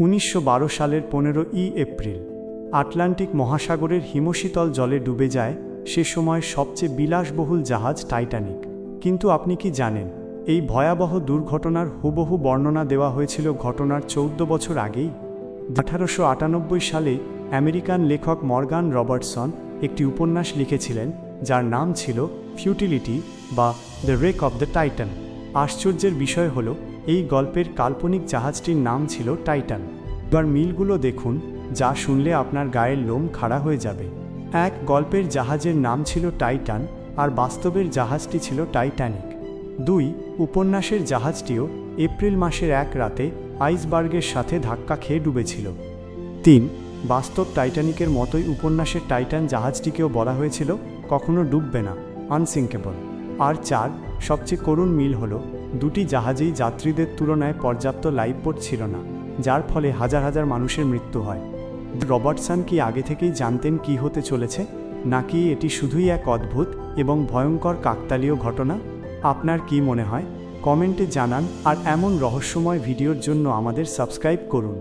1912 সালের 15 April Atlantic মহাসাগরের হিমশীতল জলে ডুবে যায় সে সময় সবচেয়ে বিলাসবহুল জাহাজ টাইটানিক। কিন্তু আপনি কি জানেন, এই ভয়াবহ দুর্ঘটনার হুবহু বর্ণনা দেওয়া হয়েছিল ঘটনার 14 বছর আগেই? 1898 সালে আমেরিকান লেখক মর্গান রবার্টসন একটি উপন্যাস লিখেছিলেন যার নাম ছিল ফিউটিলিটি বা the rake of the Titan. আশ্চর্যের বিষয় হলো এই গল্পের কাল্পনিক জাহাজটির নাম ছিল টাইটান। এবার মিলগুলো দেখুন, যা শুনলে আপনার গায়ের লোম খাড়া হয়ে যাবে। এক, গল্পের জাহাজের নাম ছিল টাইটান আর বাস্তবের জাহাজটি ছিল টাইটানিক। 2, উপন্যাসের জাহাজটিও এপ্রিল মাসের এক রাতে আইসবার্গের সাথে ধাক্কা খেয়ে ডুবেছিল। 3, বাস্তব টাইটানিকের মতোই উপন্যাসের টাইটান জাহাজটিকেও বলা হয়েছিল কখনো ডুববে না, আনসিঙ্কেবল। আর 4, সবচেয়ে করুণ মিল হলো দুটি জাহাজেই যাত্রীদের তুলনায় পর্যাপ্ত লাইফবোট ছিল না, যার ফলে হাজার হাজার মানুষের মৃত্যু হয়। রবার্টসন কি আগে থেকেই জানতেন কি হতে চলেছে, নাকি এটি শুধুই এক অদ্ভুত এবং ভয়ঙ্কর কাকতালীয় ঘটনা? আপনার কি মনে হয়? কমেন্টে জানান, আর এমন রহস্যময় ভিডিওর জন্য আমাদের সাবস্ক্রাইব করুন।